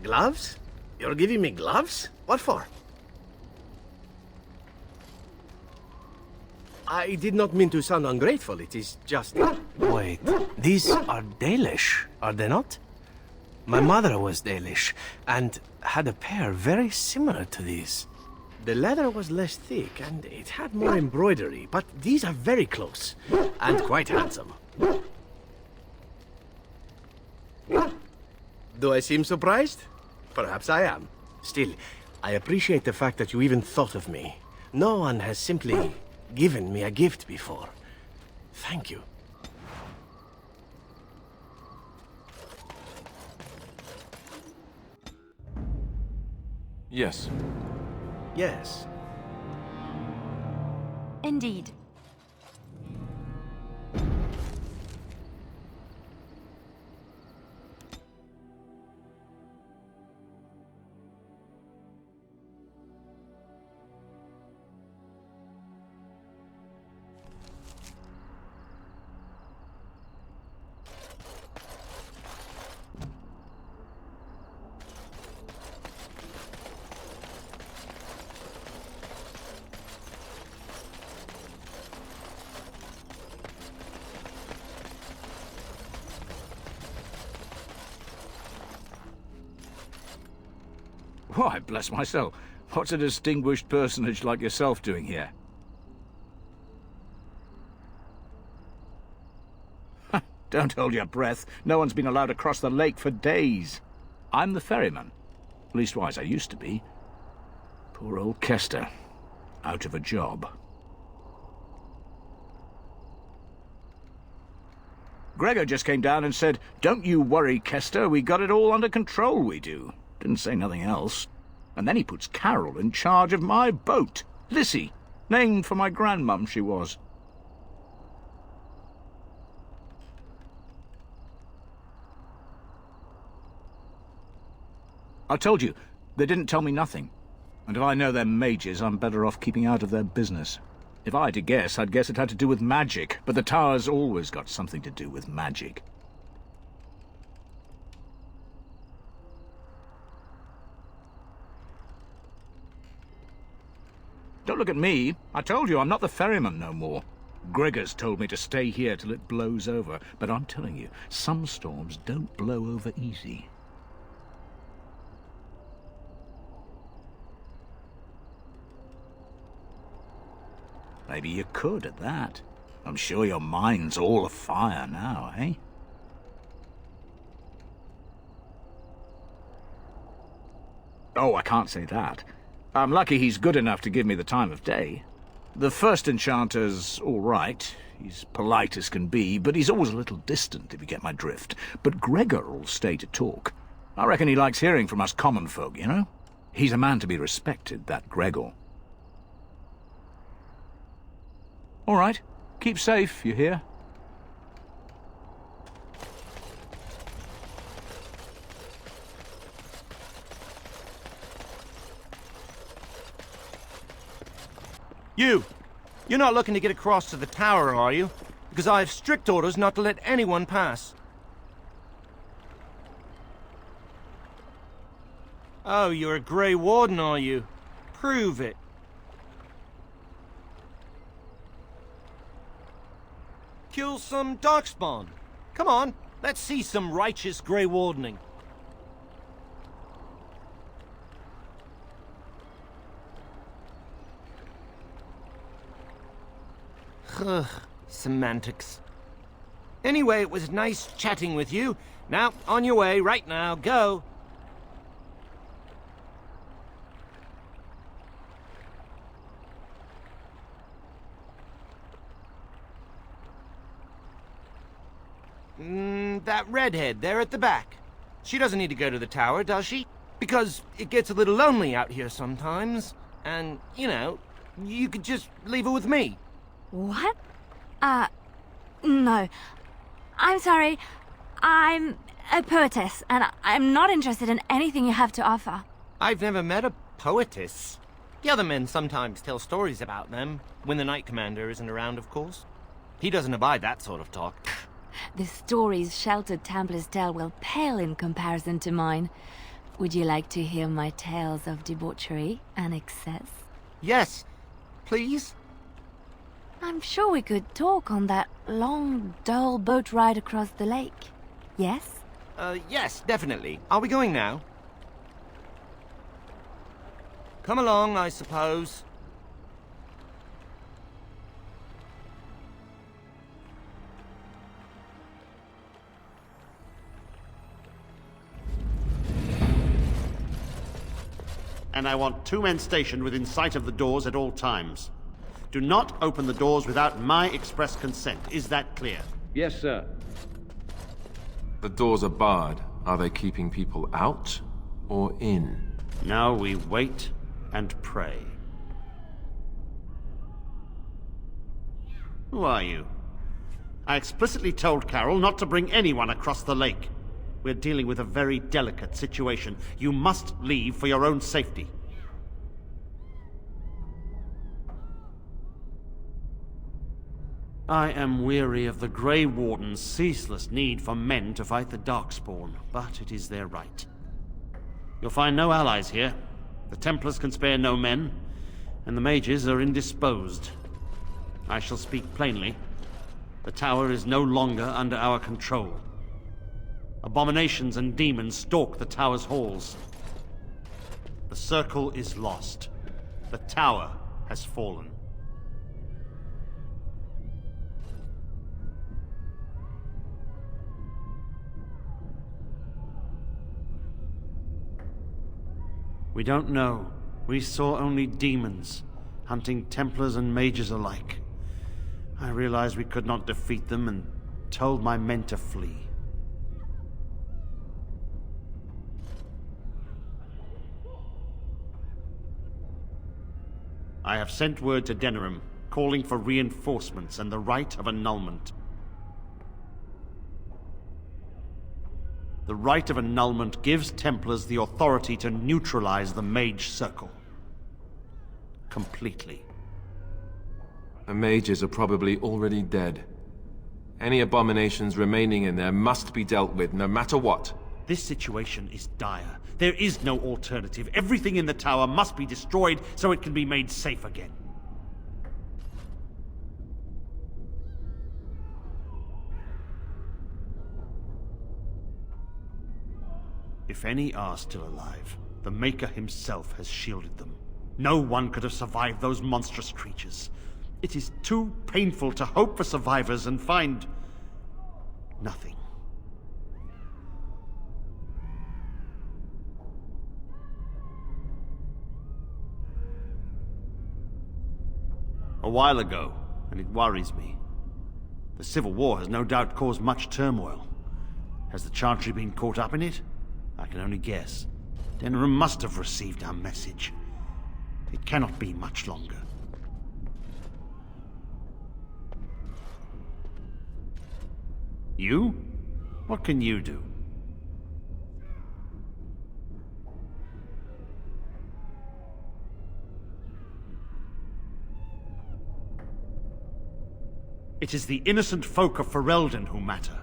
Gloves? You're giving me gloves? What for? I did not mean to sound ungrateful, it is just... Wait, these are Dalish, are they not? My mother was Dalish, and had a pair very similar to these. The leather was less thick, and it had more embroidery, but these are very close, and quite handsome. Do I seem surprised? Perhaps I am. Still, I appreciate the fact that you even thought of me. No one has simply given me a gift before. Thank you. Yes. Yes. Indeed. Why, bless my soul, what's a distinguished personage like yourself doing here? Don't hold your breath. No one's been allowed across the lake for days. I'm the ferryman. Leastwise, I used to be. Poor old Kester. Out of a job. Gregor just came down and said, "Don't you worry, Kester, we got it all under control, we do." Didn't say nothing else. And then he puts Carol in charge of my boat. Lissy, named for my grandmum she was. I told you, they didn't tell me nothing. And if I know they're mages, I'm better off keeping out of their business. If I had to guess, I'd guess it had to do with magic, but the tower's always got something to do with magic. Don't look at me. I told you, I'm not the ferryman no more. Gregor's told me to stay here till it blows over, but I'm telling you, some storms don't blow over easy. Maybe you could at that. I'm sure your mind's all afire now, eh? Oh, I can't say that. I'm lucky he's good enough to give me the time of day. The first enchanter's all right. He's polite as can be, but he's always a little distant, if you get my drift. But Gregor'll stay to talk. I reckon he likes hearing from us common folk, you know? He's a man to be respected, that Gregor. All right. Keep safe, you hear? You're not looking to get across to the tower, are you? Because I have strict orders not to let anyone pass. Oh, you're a Grey Warden, are you? Prove it. Kill some Darkspawn. Come on, let's see some righteous Grey Wardening. Ugh, semantics. Anyway, it was nice chatting with you. Now, on your way, right now, go. That redhead there at the back. She doesn't need to go to the tower, does she? Because it gets a little lonely out here sometimes. And, you know, you could just leave her with me. What? No. I'm sorry. I'm a poetess, and I'm not interested in anything you have to offer. I've never met a poetess. The other men sometimes tell stories about them, when the Knight Commander isn't around, of course. He doesn't abide that sort of talk. The stories sheltered Templars tell will pale in comparison to mine. Would you like to hear my tales of debauchery and excess? Yes, please? I'm sure we could talk on that long, dull boat ride across the lake. Yes? Yes, definitely. Are we going now? Come along, I suppose. And I want 2 men stationed within sight of the doors at all times. Do not open the doors without my express consent. Is that clear? Yes, sir. The doors are barred. Are they keeping people out or in? Now we wait and pray. Who are you? I explicitly told Carol not to bring anyone across the lake. We're dealing with a very delicate situation. You must leave for your own safety. I am weary of the Grey Warden's ceaseless need for men to fight the Darkspawn, but it is their right. You'll find no allies here. The Templars can spare no men, and the mages are indisposed. I shall speak plainly. The tower is no longer under our control. Abominations and demons stalk the tower's halls. The circle is lost. The tower has fallen. We don't know. We saw only demons, hunting Templars and mages alike. I realized we could not defeat them and told my men to flee. I have sent word to Denerim, calling for reinforcements and the right of annulment. The right of annulment gives Templars the authority to neutralize the Mage Circle. Completely. The mages are probably already dead. Any abominations remaining in there must be dealt with, no matter what. This situation is dire. There is no alternative. Everything in the tower must be destroyed so it can be made safe again. If any are still alive, the Maker himself has shielded them. No one could have survived those monstrous creatures. It is too painful to hope for survivors and find nothing. A while ago, and it worries me. The Civil War has no doubt caused much turmoil. Has the Chantry been caught up in it? I can only guess. Denerim must have received our message. It cannot be much longer. You? What can you do? It is the innocent folk of Ferelden who matter.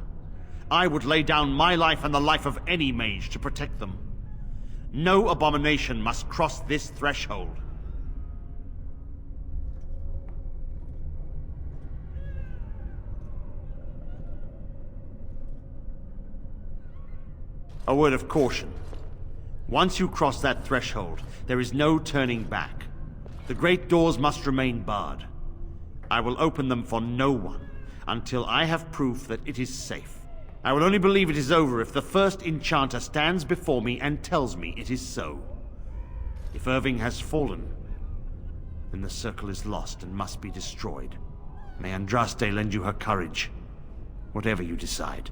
I would lay down my life and the life of any mage to protect them. No abomination must cross this threshold. A word of caution. Once you cross that threshold, there is no turning back. The great doors must remain barred. I will open them for no one until I have proof that it is safe. I will only believe it is over if the first enchanter stands before me and tells me it is so. If Irving has fallen, then the circle is lost and must be destroyed. May Andraste lend you her courage, whatever you decide.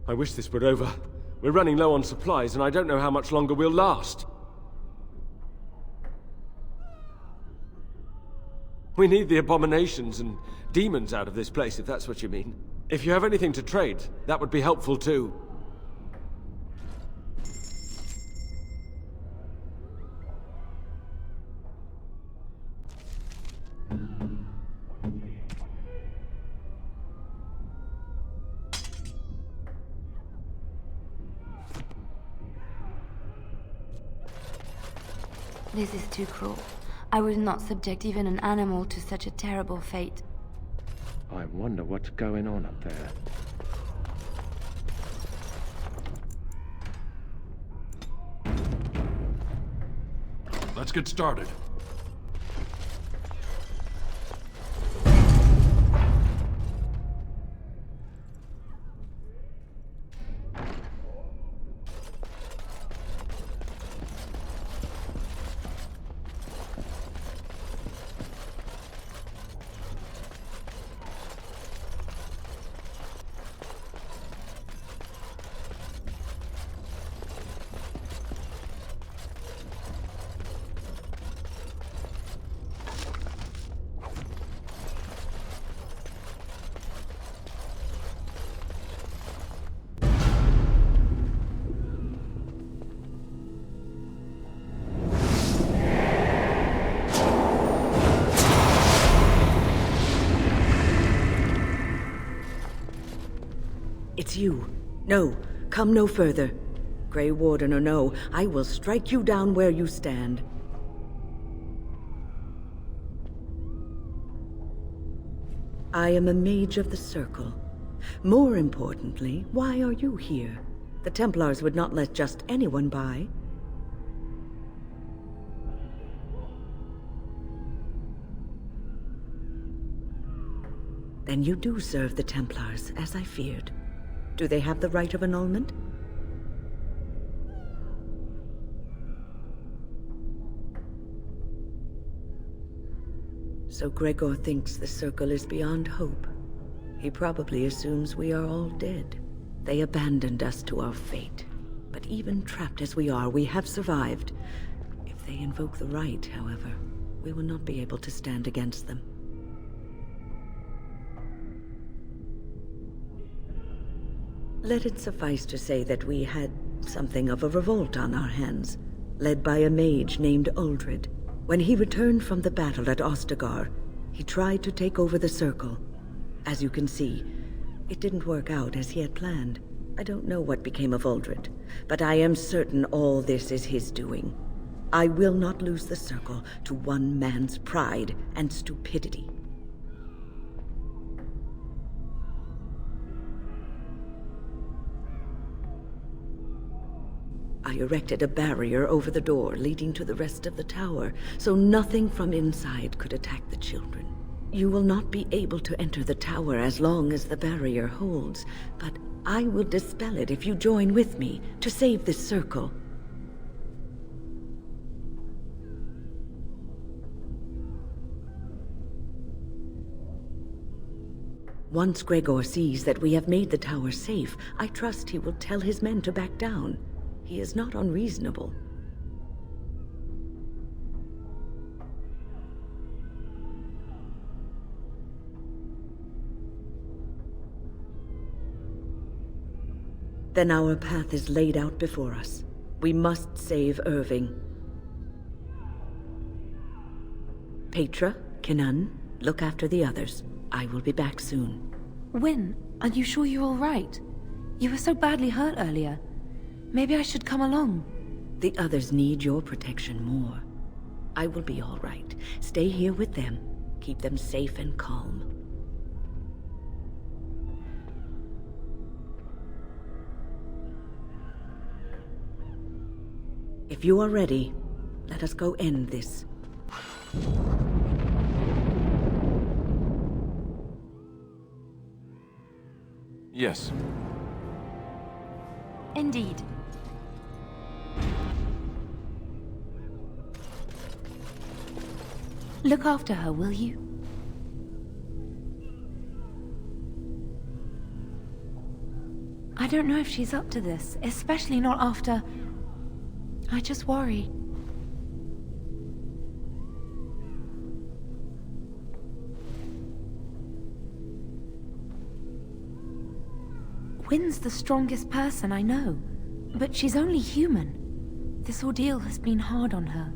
I wish this were over. We're running low on supplies, and I don't know how much longer we'll last. We need the abominations and demons out of this place, if that's what you mean. If you have anything to trade, that would be helpful too. This is too cruel. I would not subject even an animal to such a terrible fate. I wonder what's going on up there. Let's get started. It's you. No, come no further. Grey Warden or no, I will strike you down where you stand. I am a mage of the Circle. More importantly, why are you here? The Templars would not let just anyone by. Then you do serve the Templars, as I feared. Do they have the right of annulment? So Gregor thinks the Circle is beyond hope. He probably assumes we are all dead. They abandoned us to our fate. But even trapped as we are, we have survived. If they invoke the right, however, we will not be able to stand against them. Let it suffice to say that we had something of a revolt on our hands, led by a mage named Uldred. When he returned from the battle at Ostagar, he tried to take over the Circle. As you can see, it didn't work out as he had planned. I don't know what became of Uldred, but I am certain all this is his doing. I will not lose the Circle to one man's pride and stupidity. I erected a barrier over the door leading to the rest of the tower, so nothing from inside could attack the children. You will not be able to enter the tower as long as the barrier holds, but I will dispel it if you join with me to save this Circle. Once Gregor sees that we have made the tower safe, I trust he will tell his men to back down. He is not unreasonable. Then our path is laid out before us. We must save Irving. Petra, Kinan, look after the others. I will be back soon. Wyn, are you sure you're all right? You were so badly hurt earlier. Maybe I should come along. The others need your protection more. I will be all right. Stay here with them. Keep them safe and calm. If you are ready, let us go end this. Yes. Indeed. Look after her, will you? I don't know if she's up to this, especially not after... I just worry. Wyn's the strongest person I know, but she's only human. This ordeal has been hard on her.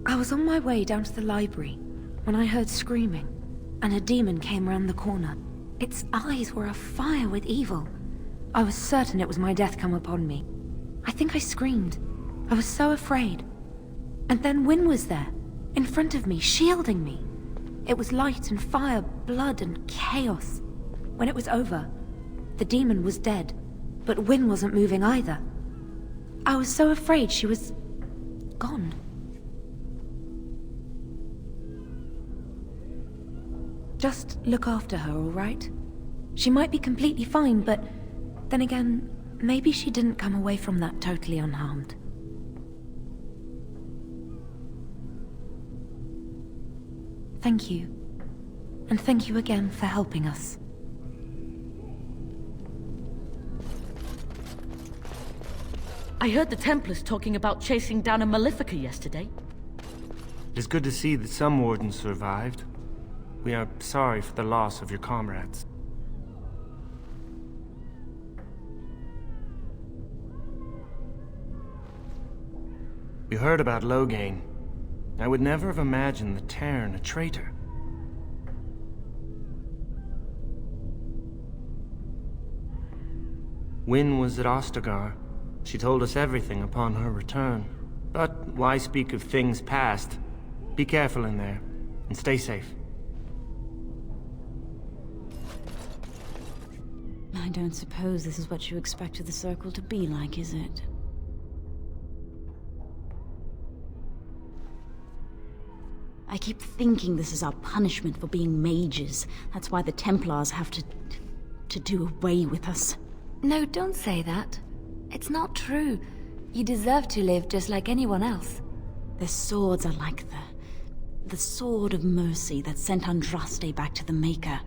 I was on my way down to the library when I heard screaming, and a demon came around the corner. Its eyes were afire with evil. I was certain it was my death come upon me. I think I screamed. I was so afraid. And then Wynne was there, in front of me, shielding me. It was light and fire, blood and chaos. When it was over, the demon was dead, but Wynne wasn't moving either. I was so afraid she was gone. Just look after her, all right? She might be completely fine, but then again, maybe she didn't come away from that totally unharmed. Thank you. And thank you again for helping us. I heard the Templars talking about chasing down a Malefica yesterday. It is good to see that some wardens survived. We are sorry for the loss of your comrades. We heard about Loghain. I would never have imagined the Terran a traitor. Wynne was at Ostagar. She told us everything upon her return. But why speak of things past? Be careful in there, and stay safe. I don't suppose this is what you expected the Circle to be like, is it? I keep thinking this is our punishment for being mages. That's why the Templars have to do away with us. No, don't say that. It's not true. You deserve to live just like anyone else. Their swords are like the sword of mercy that sent Andraste back to the Maker.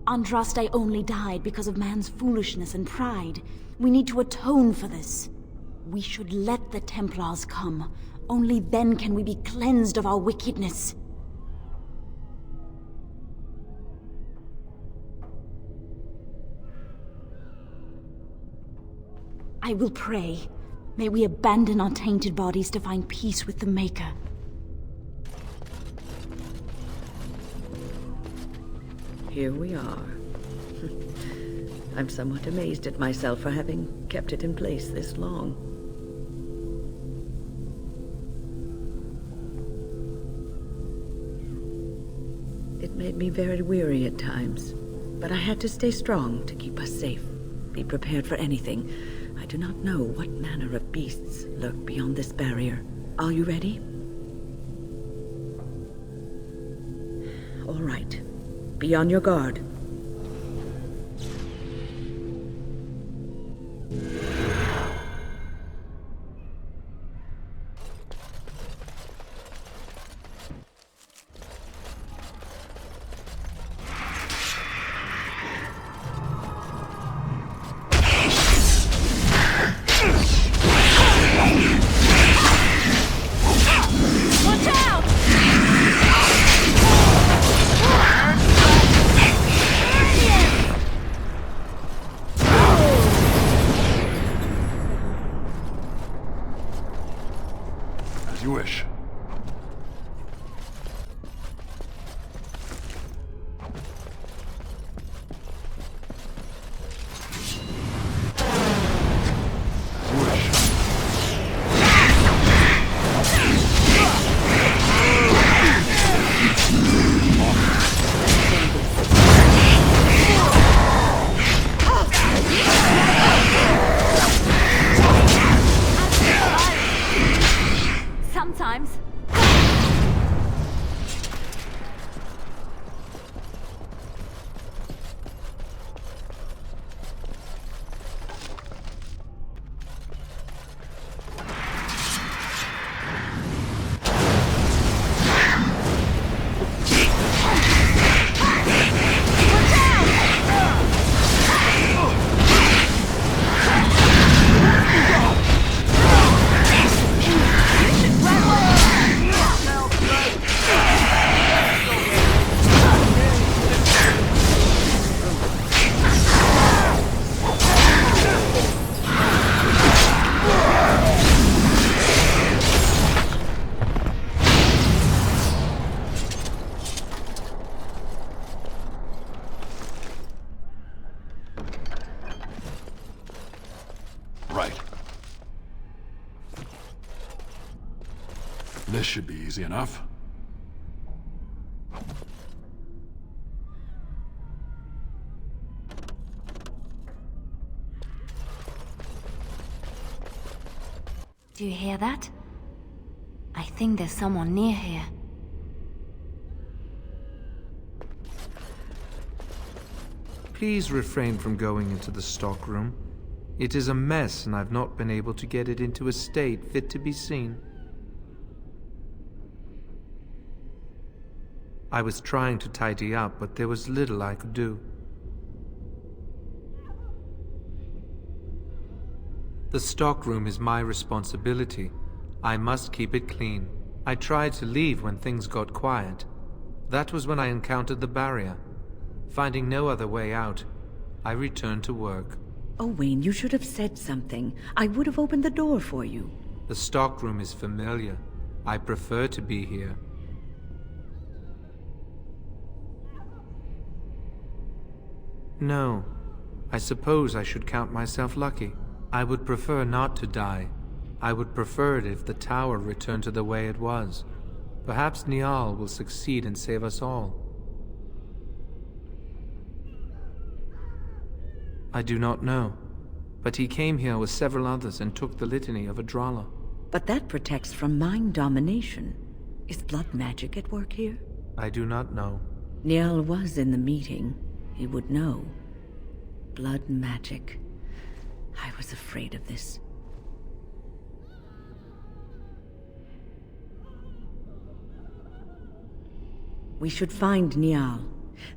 Andraste only died because of man's foolishness and pride. We need to atone for this. We should let the Templars come. Only then can we be cleansed of our wickedness. I will pray. May we abandon our tainted bodies to find peace with the Maker. Here we are. I'm somewhat amazed at myself for having kept it in place this long. It made me very weary at times, but I had to stay strong to keep us safe. Be prepared for anything. I do not know what manner of beasts lurk beyond this barrier. Are you ready? All right. Be on your guard. You wish. Sometimes. Right. This should be easy enough. Do you hear that? I think there's someone near here. Please refrain from going into the stockroom. It is a mess, and I've not been able to get it into a state fit to be seen. I was trying to tidy up, but there was little I could do. The stockroom is my responsibility. I must keep it clean. I tried to leave when things got quiet. That was when I encountered the barrier. Finding no other way out, I returned to work. Oh, Wayne, you should have said something. I would have opened the door for you. The stockroom is familiar. I prefer to be here. No. I suppose I should count myself lucky. I would prefer not to die. I would prefer it if the tower returned to the way it was. Perhaps Niall will succeed and save us all. I do not know, but he came here with several others and took the litany of Adralla. But that protects from mind domination. Is blood magic at work here? I do not know. Niall was in the meeting. He would know. Blood magic. I was afraid of this. We should find Niall.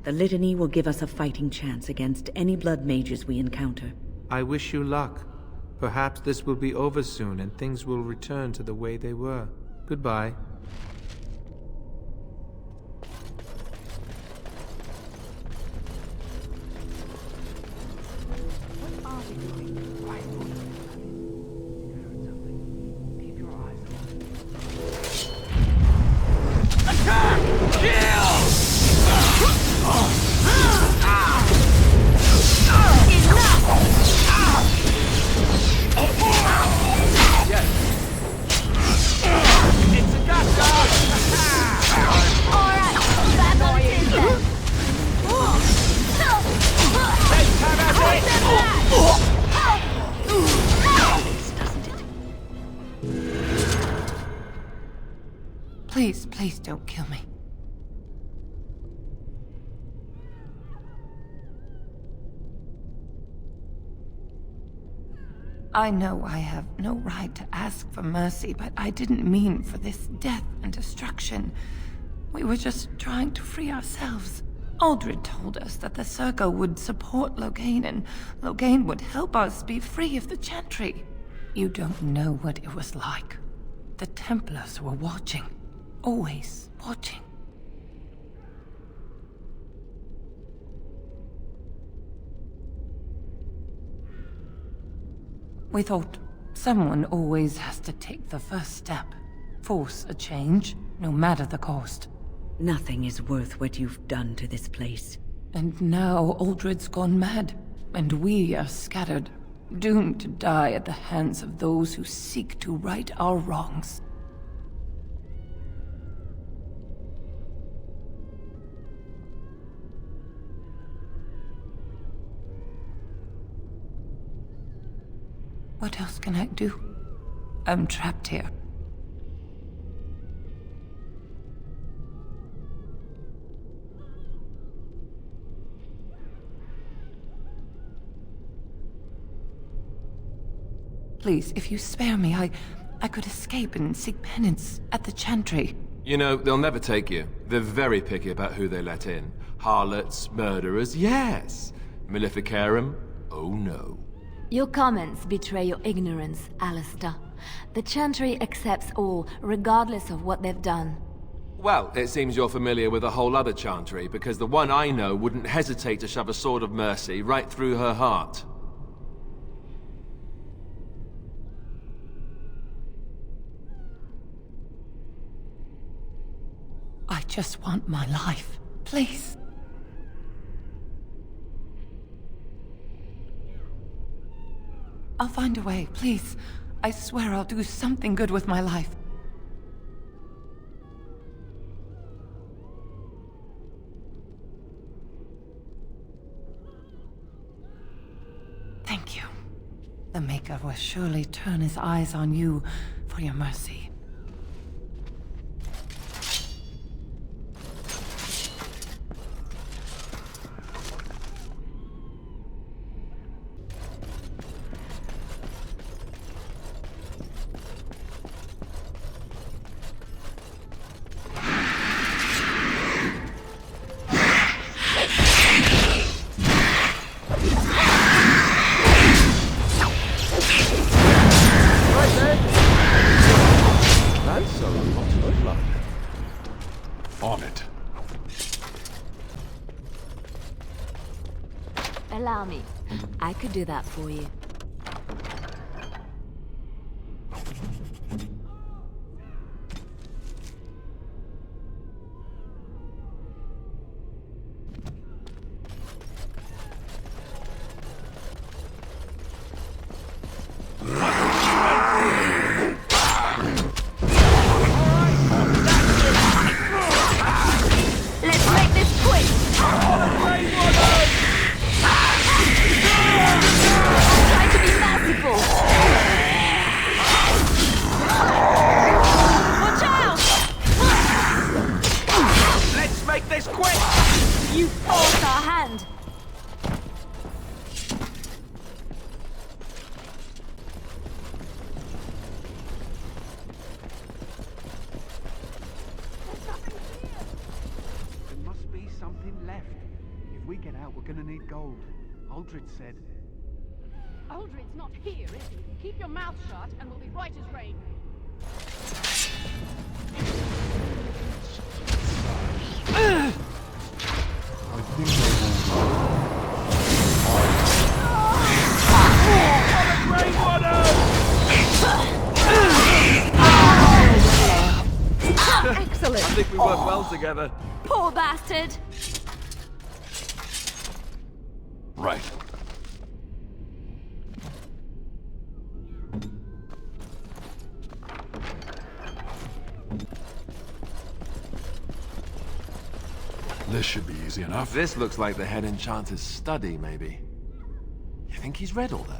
The litany will give us a fighting chance against any blood mages we encounter. I wish you luck. Perhaps this will be over soon and things will return to the way they were. Goodbye. Please don't kill me. I know I have no right to ask for mercy, but I didn't mean for this death and destruction. We were just trying to free ourselves. Aldred told us that the Circle would support Loghain, and Loghain would help us be free of the Chantry. You don't know what it was like. The Templars were watching. Always watching. We thought someone always has to take the first step. Force a change, no matter the cost. Nothing is worth what you've done to this place. And now Aldred's gone mad, and we are scattered, doomed to die at the hands of those who seek to right our wrongs. What else can I do? I'm trapped here. Please, if you spare me, I could escape and seek penance at the Chantry. You know, they'll never take you. They're very picky about who they let in. Harlots, murderers, yes. Maleficarum, oh no. Your comments betray your ignorance, Alistair. The Chantry accepts all, regardless of what they've done. Well, it seems you're familiar with a whole other Chantry, because the one I know wouldn't hesitate to shove a sword of mercy right through her heart. I just want my life, please. I'll find a way, please. I swear I'll do something good with my life. Thank you. The Maker will surely turn his eyes on you for your mercy. On it. Allow me. I could do that for you. Let's make this quick! Try to be merciful! Watch out! Let's make this quick! You forced our hand! There must be something left. If we get out, we're gonna need gold. Aldred said. Aldred's not here, is he? Keep your mouth shut and we'll be right as rain. Excellent! I think we work well together. Poor bastard! Right. This should be easy enough. This looks like the head enchanter's study, maybe. You think he's read all those?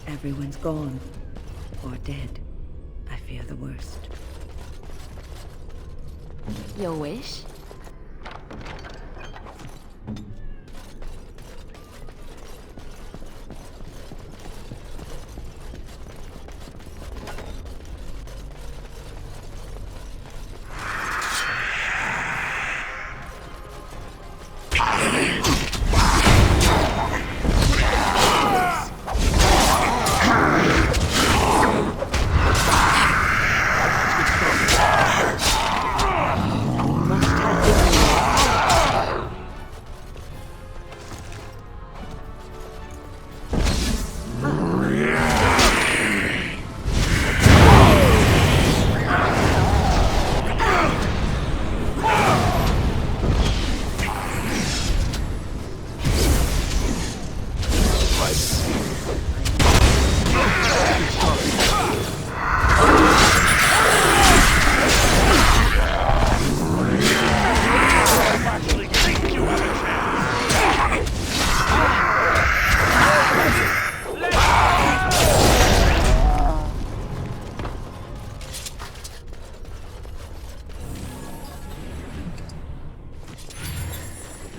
Everyone's gone. Or dead. I fear the worst. Your wish? Must have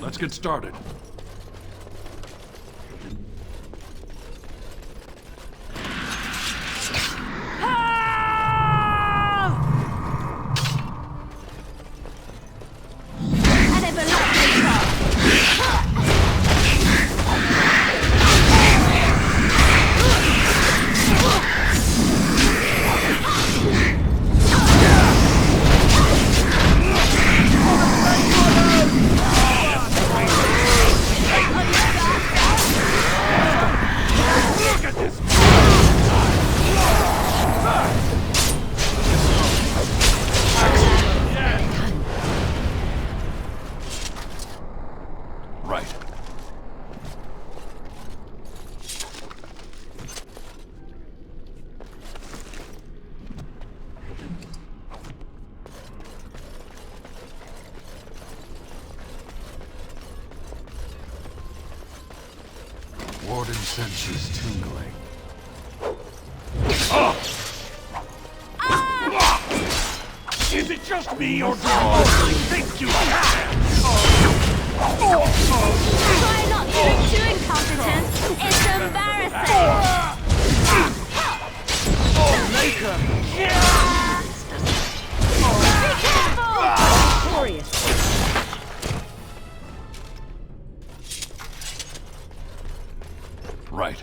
Let's get started. Warden senses tingling. Is it just me, or do you actually think you can? Try not being too incompetent. It's embarrassing. Laker! Be careful! Glorious. Right.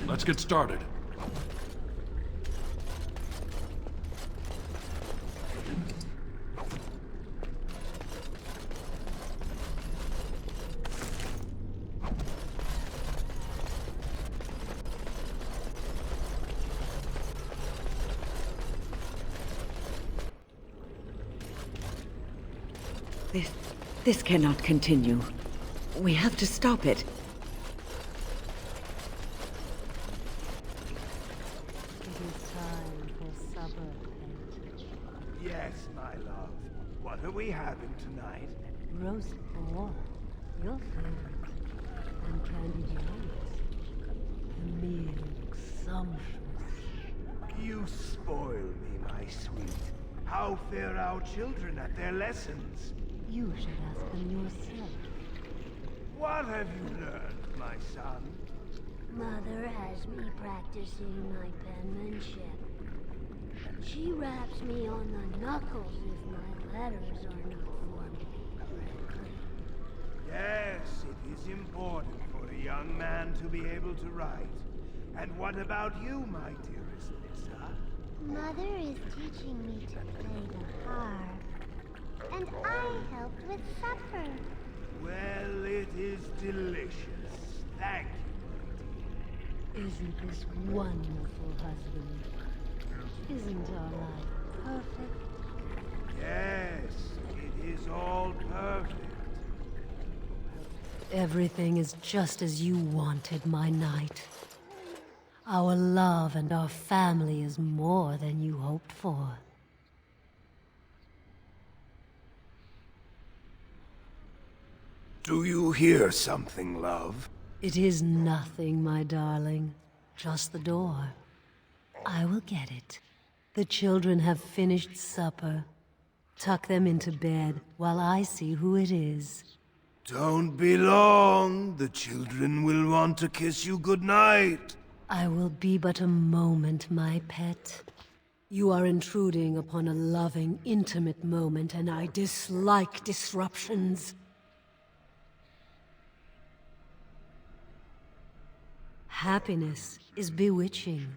Let's get started. This cannot continue. We have to stop it. Yes, my love. What are we having tonight? Roast boar, your favorite, and candied yams. The meal looks sumptuous. You spoil me, my sweet. How fare our children at their lessons? You should ask them yourself. What have you learned, my son? Mother has me practicing my penmanship. She raps me on the knuckles if my letters are not formed correctly. Yes, it is important for a young man to be able to write. And what about you, my dearest Nissa? Mother is teaching me to play the harp. And I helped with supper. Well, it is delicious. Thank you. Isn't this wonderful, husband? Isn't our life perfect? Yes, it is all perfect. Everything is just as you wanted, my knight. Our love and our family is more than you hoped for. Do you hear something, love? It is nothing, my darling. Just the door. I will get it. The children have finished supper. Tuck them into bed while I see who it is. Don't be long. The children will want to kiss you goodnight. I will be but a moment, my pet. You are intruding upon a loving, intimate moment, and I dislike disruptions. Happiness is bewitching.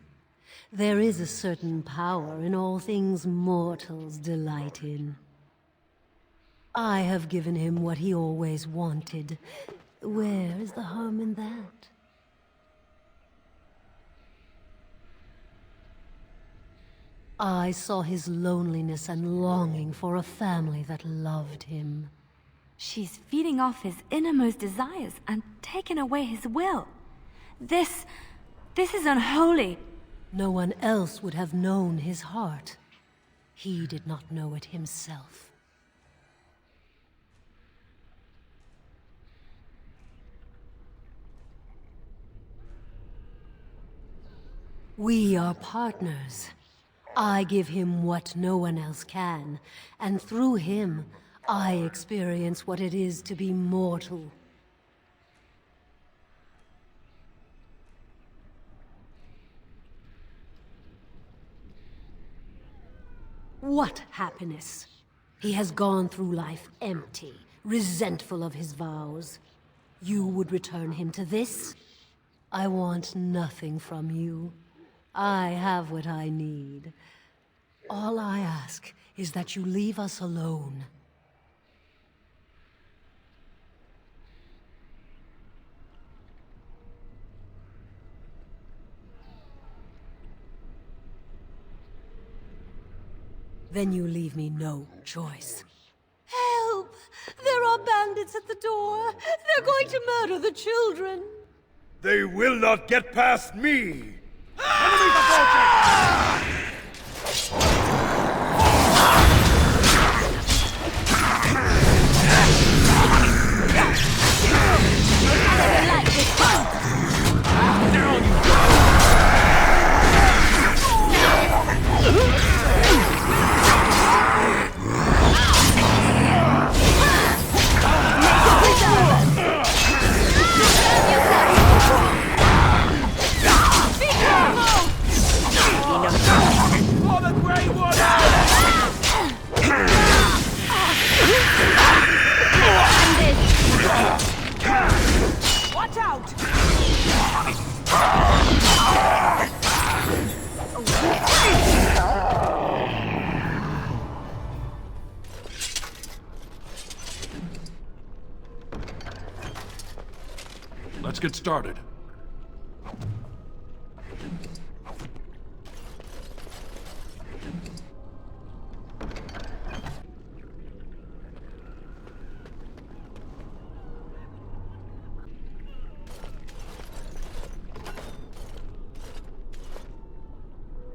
There is a certain power in all things mortals delight in. I have given him what he always wanted. Where is the harm in that? I saw his loneliness and longing for a family that loved him. She's feeding off his innermost desires and taking away his will. This is unholy. No one else would have known his heart. He did not know it himself. We are partners. I give him what no one else can, and through him, I experience what it is to be mortal. What happiness? He has gone through life empty, resentful of his vows. You would return him to this? I want nothing from you. I have what I need. All I ask is that you leave us alone. Then you leave me no choice. Help! There are bandits at the door. They're going to murder the children. They will not get past me! Watch out! Let's get started.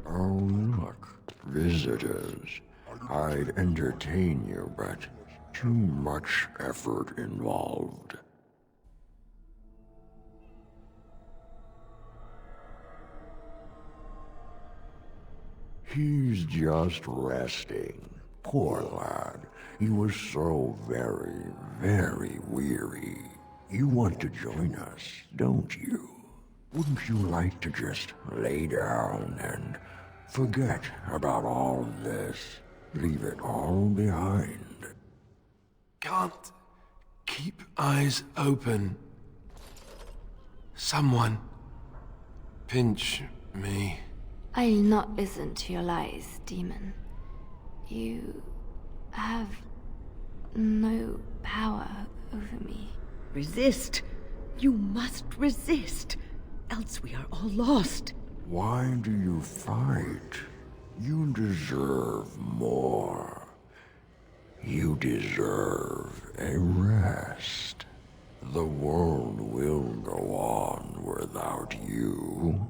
Oh, look. Visitors. I'd entertain you, but too much effort involved. He's just resting. Poor lad. He was so very, very weary. You want to join us, don't you? Wouldn't you like to just lay down and forget about all of this? Leave it all behind. Can't Keep eyes open. Someone pinch me. I'll not listen to your lies, demon. You have no power over me. Resist. You must resist. Else we are all lost. Why do you fight? You deserve more. You deserve a rest. The world will go on without you.